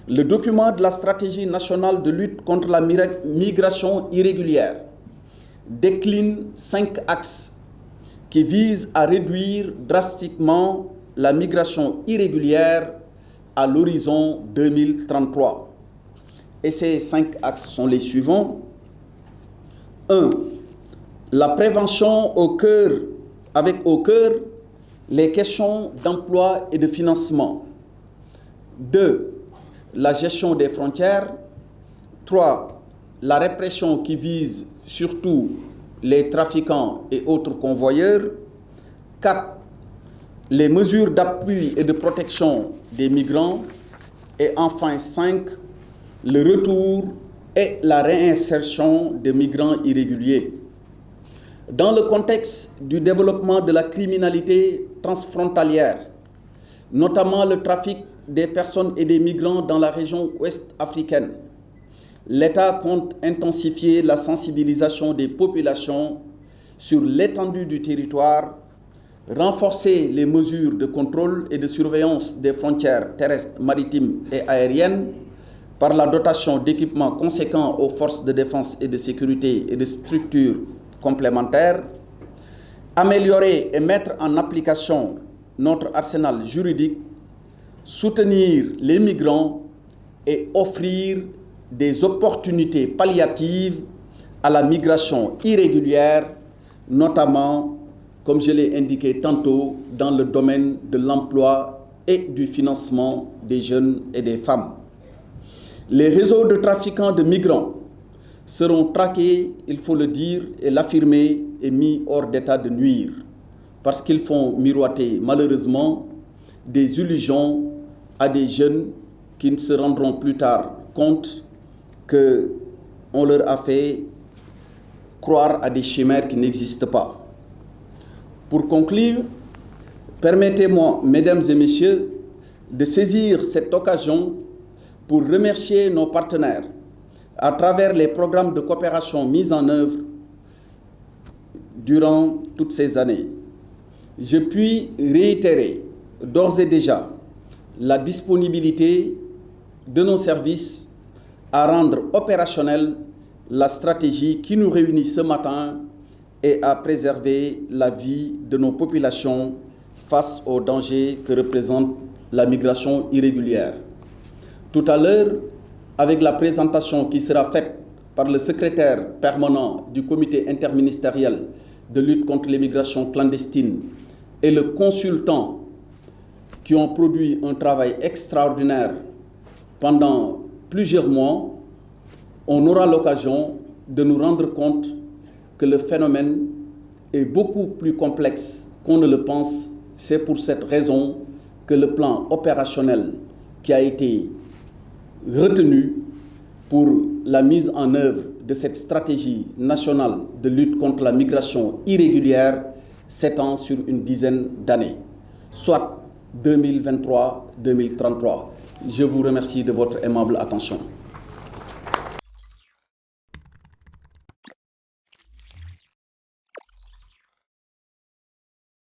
Le document de la stratégie nationale de lutte contre la migration irrégulière décline 5 axes qui visent à réduire drastiquement la migration irrégulière à l'horizon 2033. Et ces 5 axes sont les suivants. 1. La prévention avec au cœur les questions d'emploi et de financement. 2. La gestion des frontières. 3. La répression qui vise surtout les trafiquants et autres convoyeurs. 4. Les mesures d'appui et de protection des migrants. Et enfin 5. Le retour et la réinsertion des migrants irréguliers. Dans le contexte du développement de la criminalité transfrontalière, notamment le trafic des personnes et des migrants dans la région ouest africaine, l'État compte intensifier la sensibilisation des populations sur l'étendue du territoire, renforcer les mesures de contrôle et de surveillance des frontières terrestres, maritimes et aériennes par la dotation d'équipements conséquents aux forces de défense et de sécurité et de structures complémentaires, améliorer et mettre en application notre arsenal juridique, soutenir les migrants et offrir des opportunités palliatives à la migration irrégulière, notamment, comme je l'ai indiqué tantôt, dans le domaine de l'emploi et du financement des jeunes et des femmes. Les réseaux de trafiquants de migrants seront traqués, il faut le dire et l'affirmer, et mis hors d'état de nuire, parce qu'ils font miroiter malheureusement des illusions à des jeunes qui ne se rendront plus tard compte qu'on leur a fait croire à des chimères qui n'existent pas. Pour conclure, permettez-moi, mesdames et messieurs, de saisir cette occasion pour remercier nos partenaires à travers les programmes de coopération mis en œuvre durant toutes ces années. Je puis réitérer d'ores et déjà la disponibilité de nos services à rendre opérationnelle la stratégie qui nous réunit ce matin et à préserver la vie de nos populations face aux dangers que représente la migration irrégulière. Tout à l'heure, avec la présentation qui sera faite par le secrétaire permanent du comité interministériel de lutte contre l'immigration clandestine et le consultant qui ont produit un travail extraordinaire pendant plusieurs mois, on aura l'occasion de nous rendre compte que le phénomène est beaucoup plus complexe qu'on ne le pense. C'est pour cette raison que le plan opérationnel qui a été retenu pour la mise en œuvre de cette stratégie nationale de lutte contre la migration irrégulière s'étend sur une dizaine d'années, soit 2023-2033. Je vous remercie de votre aimable attention.